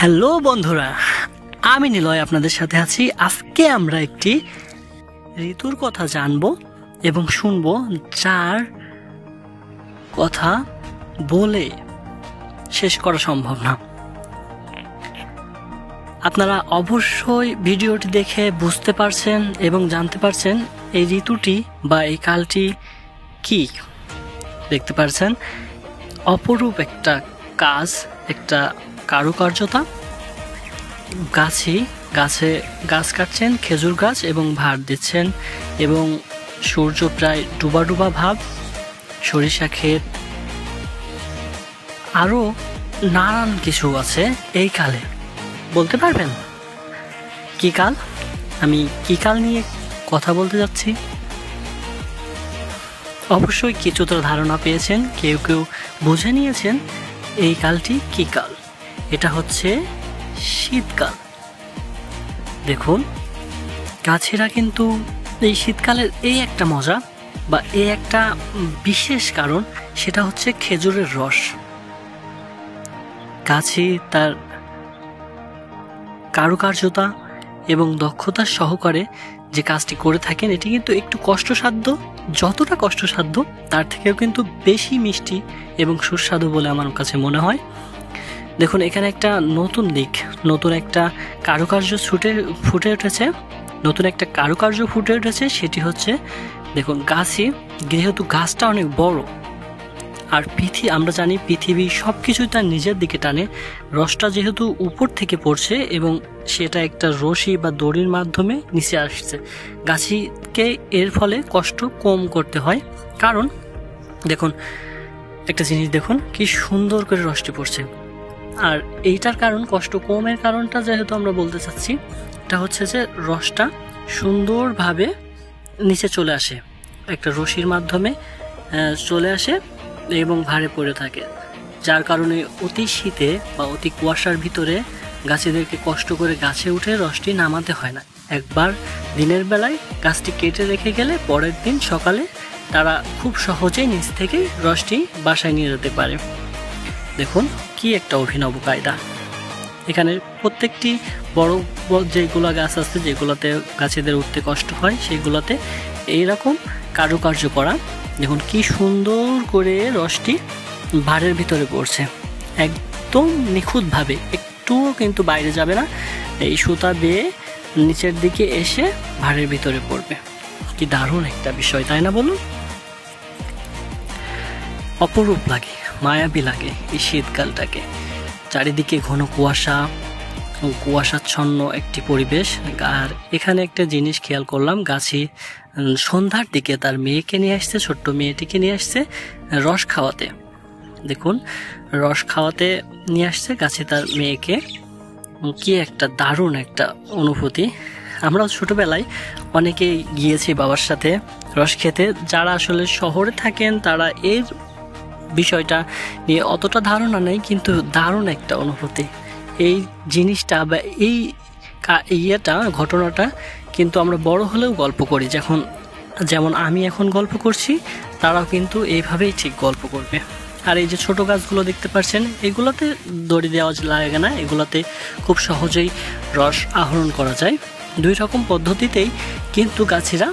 Hello বন্ধুরা, আমি নিলয় আপনাদের সাথে আছি। আজকে আমরা একটি ঋতুর কথা জানবো এবং শুনবো, যার কথা বলে শেষ করা সম্ভব না। আপনারা অবশ্যই ভিডিওটি দেখে বুঝতে পারছেন এবং জানতে পারছেন এই ঋতুটি বা এই কালটি কি। দেখতে পারছেন অপরূপ একটা কাজ, একটা কারুকার্যতা। গাছে গাছ কাটছেন, খেজুর গাছ, এবং ভার দিচ্ছেন, এবং সূর্য প্রায় ডুবা ডুবা ভাব, সরিষা ক্ষেত, আরও নানান কিছু আছে এই কালে। বলতে পারবেন কি কাল? আমি কি কাল নিয়ে কথা বলতে যাচ্ছি। অবশ্যই কিছুটা ধারণা পেয়েছেন, কেউ কেউ বুঝে নিয়েছেন এই কালটি কি কাল। এটা হচ্ছে শীতকাল। দেখুন, গাছেরা কিন্তু এই শীতকালের এই একটা মজা বা এই একটা বিশেষ কারণ, সেটা হচ্ছে খেজুরের রস। গাছে তার কারুকার্যতা এবং দক্ষতা সহকারে যে কাজটি করে থাকেন, এটি কিন্তু একটু কষ্টসাধ্য। যতটা কষ্টসাধ্য তার থেকেও কিন্তু বেশি মিষ্টি এবং সুস্বাদু বলে আমার কাছে মনে হয়। দেখুন, এখানে একটা নতুন দিক, নতুন একটা কারুকার্য ফুটে উঠেছে। সেটি হচ্ছে, দেখুন, গাছই, যেহেতু গাছটা অনেক বড়, আর আমরা জানি পৃথিবী সব কিছুই তার নিজের দিকে টানে। রসটা যেহেতু উপর থেকে পড়ছে এবং সেটা একটা রশি বা দড়ির মাধ্যমে নিচে আসছে, গাছকে এর ফলে কষ্ট কম করতে হয়। কারণ দেখুন, একটা জিনিস দেখুন কি সুন্দর করে রসটি পড়ছে। আর এইটার কারণ, কষ্ট কমের কারণটা যেহেতু আমরা বলতে চাচ্ছি, এটা হচ্ছে যে রসটা সুন্দরভাবে নিচে চলে আসে, একটা রশির মাধ্যমে চলে আসে এবং ভারে পড়ে থাকে, যার কারণে অতি শীতে বা অতি কুয়াশার ভিতরে গাছেদেরকে কষ্ট করে গাছে উঠে রসটি নামাতে হয় না। একবার দিনের বেলায় গাছটি কেটে রেখে গেলে পরের দিন সকালে তারা খুব সহজেই নিচ থেকেই রসটি বাসায় নিয়ে যেতে পারে। দেখুন কি একটা অভিনব কায়দা। এখানে প্রত্যেকটি বড় যেগুলো গাছ আছে, যেগুলোতে গাছেদের উঠতে কষ্ট হয়, সেগুলোতে এইরকম কারুকার্য করা। দেখুন কি সুন্দর করে রসটি ভারের ভিতরে পড়ছে, একদম নিখুঁতভাবে, একটুও কিন্তু বাইরে যাবে না। এই সুতা বেয়ে নিচের দিকে এসে ভারের ভিতরে পড়বে। কি দারুণ একটা বিষয়, তাই না বলুন? অপরূপ লাগে, মায়াবী লাগে এই শীতকালটাকে। চারিদিকে ঘন কুয়াশা ও কুয়াশাচ্ছন্ন একটি পরিবেশ। আর এখানে একটা জিনিস খেয়াল করলাম, গাছি সন্ধ্যার দিকে তার মেয়েকে নিয়ে আসছে, ছোট্ট মেয়েটিকে নিয়ে আসছে রস খাওয়াতে। দেখুন, রস খাওয়াতে নিয়ে আসছে গাছে তার মেয়েকে। কি একটা দারুণ একটা অনুভূতি। আমরা ছোটবেলায় অনেকেই গিয়েছি বাবার সাথে রস খেতে। যারা আসলে শহরে থাকেন তারা এর বিষয়টা নিয়ে অতটা ধারণা নেই, কিন্তু দারুণ একটা অনুভূতি। এই জিনিসটা বা এই ঘটনাটা কিন্তু আমরা বড় হলেও গল্প করি। যেমন আমি এখন গল্প করছি, তারাও কিন্তু এইভাবেই ঠিক গল্প করবে। আর এই যে ছোট গাছগুলো দেখতে পাচ্ছেন, এগুলোতে দড়ি দেওয়া লাগে না, এগুলোতে খুব সহজেই রস আহরণ করা যায়। দুই রকম পদ্ধতিতেই কিন্তু গাছেরা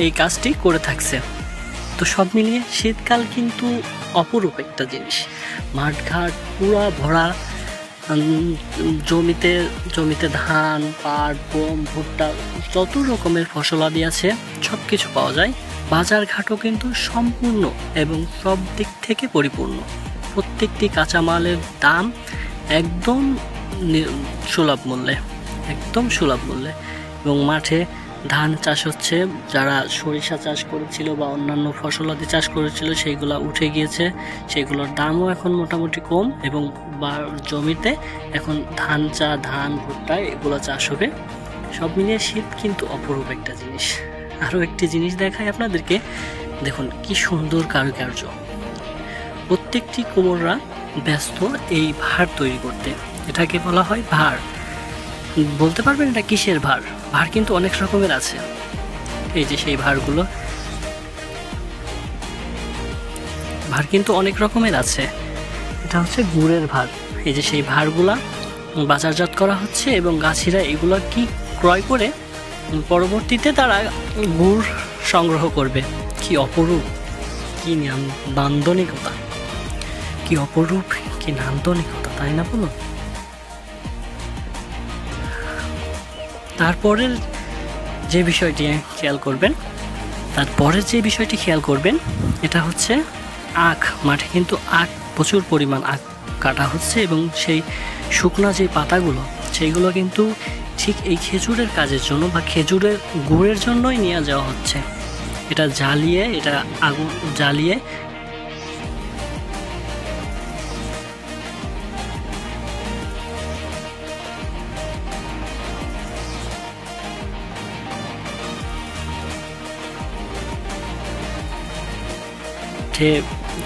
এই কাজটি করে থাকছে। তো সব মিলিয়ে শীতকাল কিন্তু অপরূপ একটা জিনিস। মাঠঘাট পুরা ভরা, জমিতে ধান, পাট, গম, ভুট্টা, যত রকমের ফসলাদি আছে সব কিছু পাওয়া যায়। বাজারঘাটও কিন্তু সম্পূর্ণ এবং সব দিক থেকে পরিপূর্ণ। প্রত্যেকটি কাঁচামালের দাম একদম সুলভ মূল্যে, এবং মাঠে ধান চাষ হচ্ছে। যারা সরিষা চাষ করেছিল বা অন্যান্য ফসলাদি চাষ করেছিল, সেইগুলো উঠে গিয়েছে, সেগুলোর দামও এখন মোটামুটি কম, এবং জমিতে এখন ধান, ভুট্টা এগুলো চাষ হবে। সব মিলিয়ে শীত কিন্তু অপরূপ একটা জিনিস। আরও একটি জিনিস দেখাই আপনাদেরকে। দেখুন কি সুন্দর কারুকার্য। প্রত্যেকটি কুমোররা ব্যস্ত এই ভার তৈরি করতে। এটাকে বলা হয় ভার। বলতে পারবেন এটা কিসের ভার? ভার কিন্তু অনেক রকমের আছে। এই যে সেই ভার কিন্তু অনেক রকমের আছে। এটা হচ্ছে গুড়ের ভার। এই যে সেই ভারগুলা বাজারজাত করা হচ্ছে এবং গাছিরা এগুলো কি ক্রয় করে পরবর্তীতে তারা গুড় সংগ্রহ করবে। কি অপরূপ, কি নান্দনিকতা, কি অপরূপ, কি নান্দনিকতা, তাই না বলুন? তারপরের যে বিষয়টি খেয়াল করবেন এটা হচ্ছে আখ। মাঠে কিন্তু আখ, প্রচুর পরিমাণ আখ কাটা হচ্ছে এবং সেই শুকনা যে পাতাগুলো সেইগুলো কিন্তু ঠিক এই খেজুরের কাজের জন্য বা খেজুরের গুড়ের জন্যই নিয়ে যাওয়া হচ্ছে। এটা আগুন জ্বালিয়ে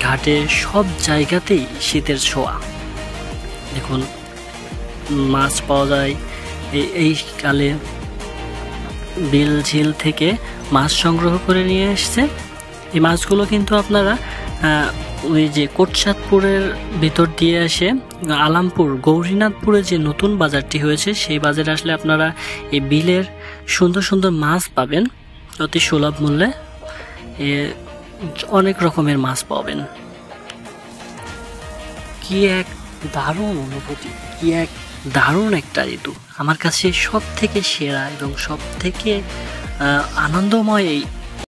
ঘাটে সব জায়গাতেই শীতের ছোঁয়া। দেখুন মাছ পাওয়া যায় এই কালে, বিল ঝিল থেকে মাছ সংগ্রহ করে নিয়ে এসছে। এই মাছগুলো কিন্তু আপনারা ওই যে কোটচাঁদপুরের ভিতর দিয়ে এসে আলামপুর গৌরীনাথপুরে যে নতুন বাজারটি হয়েছে সেই বাজারে আসলে আপনারা এই বিলের সুন্দর সুন্দর মাছ পাবেন অতি সুলভ মূল্যে। অনেক রকমের মাছ পাবেন। কি এক দারুণ অনুভূতি, কি এক দারুণ একটা ঋতু। আমার কাছে সব থেকে সেরা এবং সব থেকে আনন্দময় এই